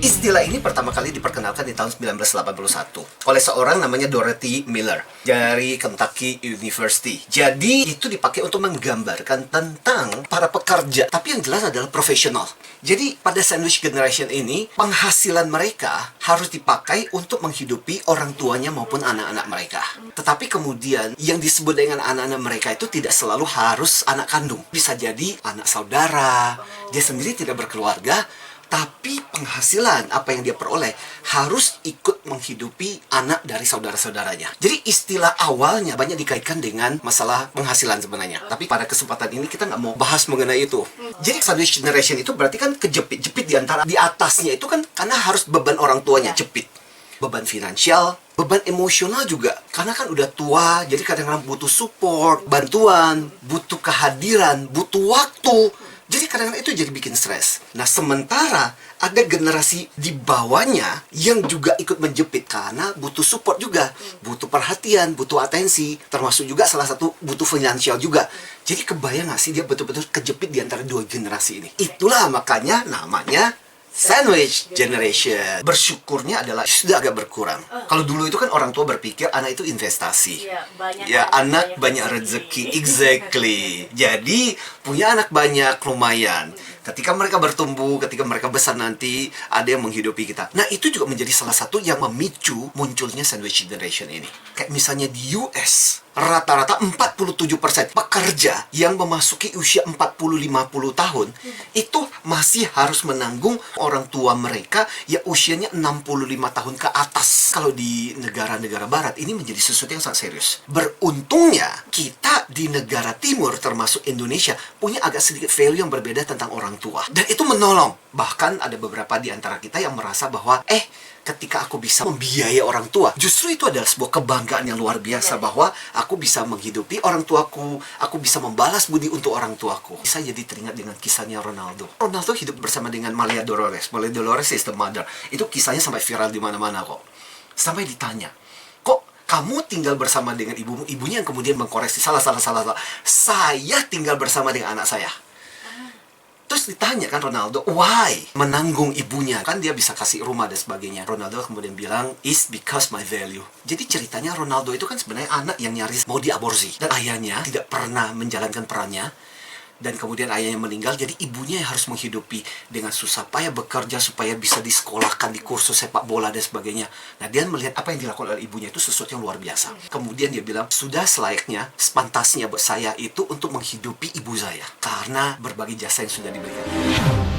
Istilah ini pertama kali diperkenalkan di tahun 1981 oleh seorang namanya Dorothy Miller dari Kentucky University. Jadi itu dipakai untuk menggambarkan tentang para pekerja, tapi yang jelas adalah profesional. Jadi pada sandwich generation ini, penghasilan mereka harus dipakai untuk menghidupi orang tuanya maupun anak-anak mereka. Tetapi kemudian yang disebut dengan anak-anak mereka itu tidak selalu harus anak kandung. Bisa jadi anak saudara, dia sendiri tidak berkeluarga, tapi penghasilan apa yang dia peroleh harus ikut menghidupi anak dari saudara-saudaranya. Jadi istilah awalnya banyak dikaitkan dengan masalah penghasilan sebenarnya. Tapi pada kesempatan ini kita nggak mau bahas mengenai itu. Jadi sandwich generation itu berarti kan kejepit-jepit di antara, di atasnya itu kan karena harus beban orang tuanya jepit. Beban finansial, beban emosional juga. Karena kan udah tua, jadi kadang-kadang butuh support, bantuan, butuh kehadiran, butuh waktu. Jadi kadang-kadang itu jadi bikin stres. Nah, sementara ada generasi di bawahnya yang juga ikut menjepit karena butuh support juga, butuh perhatian, butuh atensi, termasuk juga salah satu butuh finansial juga. Jadi kebayang nggak sih dia betul-betul kejepit di antara dua generasi ini? Itulah makanya namanya sandwich generation. Bersyukurnya adalah sudah agak berkurang. Kalau dulu itu kan orang tua berpikir anak itu investasi. Anak banyak rezeki. Exactly. Jadi punya anak banyak lumayan. Ketika mereka bertumbuh, ketika mereka besar nanti, ada yang menghidupi kita. Nah, itu juga menjadi salah satu yang memicu munculnya sandwich generation ini. Kayak misalnya di US, rata-rata 47% pekerja yang memasuki usia 40-50 tahun, itu masih harus menanggung orang tua mereka yang usianya 65 tahun ke atas. Kalau di negara-negara barat, ini menjadi sesuatu yang sangat serius. Beruntungnya, kita di negara timur, termasuk Indonesia, punya agak sedikit value yang berbeda tentang orang tua. Dan itu menolong. Bahkan ada beberapa di antara kita yang merasa bahwa, ketika aku bisa membiayai orang tua, justru itu adalah sebuah kebanggaan yang luar biasa bahwa aku bisa menghidupi orang tuaku, aku bisa membalas budi untuk orang tuaku. Saya jadi teringat dengan kisahnya Ronaldo. Ronaldo hidup bersama dengan Maria Dolores. Maria Dolores is the mother. Itu kisahnya sampai viral di mana-mana kok. Sampai ditanya, kok kamu tinggal bersama dengan ibumu? Ibunya yang kemudian mengkoreksi, salah. Saya tinggal bersama dengan anak saya. Terus ditanya kan Ronaldo, why? Menanggung ibunya. Kan dia bisa kasih rumah dan sebagainya. Ronaldo kemudian bilang, it's because my value. Jadi ceritanya Ronaldo itu kan sebenarnya anak yang nyaris mau diaborsi. Dan ayahnya tidak pernah menjalankan perannya. Dan kemudian ayahnya meninggal, jadi ibunya yang harus menghidupi dengan susah payah bekerja supaya bisa disekolahkan di kursus sepak bola dan sebagainya. Nah, dia melihat apa yang dilakukan oleh ibunya itu sesuatu yang luar biasa. Kemudian dia bilang, sudah selayaknya, sepantasnya buat saya itu untuk menghidupi ibu saya. Karena berbagai jasa yang sudah diberikan.